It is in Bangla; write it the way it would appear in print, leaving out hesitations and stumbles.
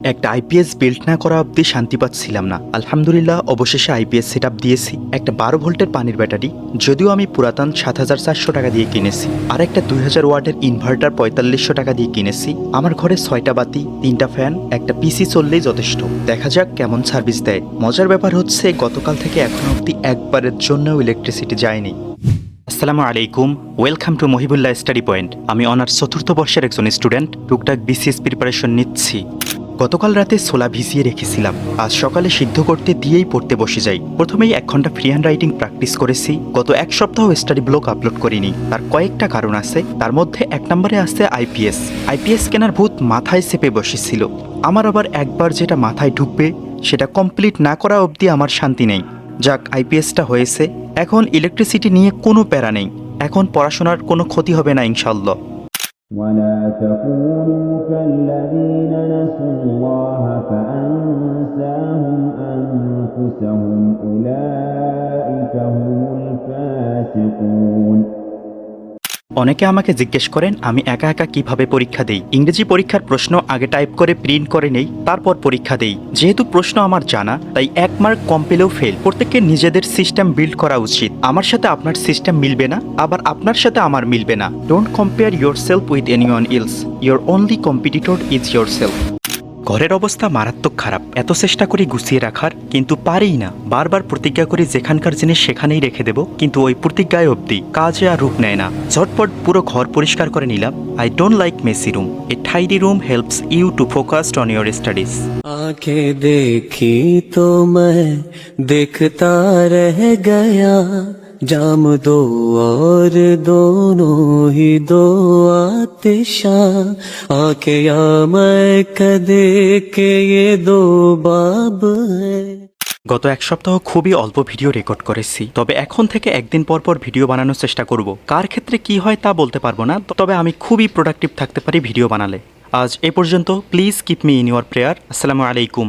একটা আইপিএস বিল্ড না করা অবধি শান্তি পাচ্ছিলাম না। আলহামদুলিল্লাহ অবশেষে আইপিএস সেটআপ দিয়েছি। একটা 12 ভোল্টের পানির ব্যাটারি, যদিও আমি পুরাতন ৭,৪০০ টাকা দিয়ে কিনেছি, আর একটা ২০০০ ওয়াটের ইনভার্টার ৪৫০০ টাকা দিয়ে কিনেছি। আমার ঘরে ৬টা বাতি, ৩টা ফ্যান, একটা পিসি চললেই যথেষ্ট। দেখা যাক কেমন সার্ভিস দেয়। মজার ব্যাপার হচ্ছে গতকাল থেকে এখন অবধি একবারের জন্যও ইলেকট্রিসিটি যায়নি। আসসালামু আলাইকুম, welcome to Mohibullah study point. আমি অনার্স ৪র্থ বর্ষের একজন স্টুডেন্ট, টুকটাক বিসিএস প্রিপারেশন নিচ্ছি। গতকাল রাতে ছোলা ভিজিয়ে রেখেছিলাম, আজ সকালে সিদ্ধ করতে দিয়েই পড়তে বসে যাই। প্রথমেই ১ ঘন্টা ফ্রি হ্যান্ড রাইটিং প্র্যাকটিস করেছি। গত ১ সপ্তাহ স্টাডি ব্লগ আপলোড করিনি, তার কয়েকটা কারণ আছে। তার মধ্যে ১ নম্বরে আছে আইপিএস কেনার ভূত মাথায় চেপে বসেছিল। আমার আবার একবার যেটা মাথায় ঢুকবে সেটা কমপ্লিট না করা অবধি আমার শান্তি নেই। যাক, আইপিএসটা হয়েছে, এখন ইলেকট্রিসিটি নিয়ে কোনো প্যারা নেই। এখন পড়াশোনার কোনো ক্ষতি হবে না ইনশাআল্লাহ। ولا تكونوا كالذين نسوا الله فأنساهم أنفسهم أولئك هم الفاسقون। অনেকে আমাকে জিজ্ঞেস করেন আমি একা একা কিভাবে পরীক্ষা দেই। ইংরেজি পরীক্ষার প্রশ্ন আগে টাইপ করে প্রিন্ট করে নেই, তারপর পরীক্ষা দেই। যেহেতু প্রশ্ন আমার জানা, তাই ১ মার্ক কম পেলেও ফেল। প্রত্যেকের নিজেদের সিস্টেম বিল্ড করা উচিত। আমার সাথে আপনার সিস্টেম মিলবে না, আবার আপনার সাথে আমার মিলবে না। Don't compare your self with anyone else. Your only competitor is your self. ঘরের অবস্থা মারাত্মক খারাপ। এত চেষ্টা করি গুছিয়ে রাখার, কিন্তু পারিই না। বারবার প্রতিজ্ঞা করি যেখানকার জিনিস সেখানেই রেখে দেব, কিন্তু ওই প্রতিজ্ঞায় অবধি কাজে আর রূপ নেয় না। ঝটপট পুরো ঘর পরিষ্কার করে নিলাম। I don't like messy room. A tidy room helps you to focused on your studies. आंखें देखी तो मैं देखता रह गया, जाम दो और दोनों ही दो आतिशा, आंखें या मैं कदे के ये दो बाब है। গত ১ সপ্তাহ খুবই অল্প ভিডিও রেকর্ড করেছি, তবে এখন থেকে একদিন পর পর ভিডিও বানানোর চেষ্টা করব। কার ক্ষেত্রে কি হয় তা বলতে পারবো না, তবে আমি খুবই প্রোডাক্টিভ থাকতে পারি ভিডিও বানালে। আজ এ পর্যন্ত। Please keep me in your prayer. আসসালামু আলাইকুম।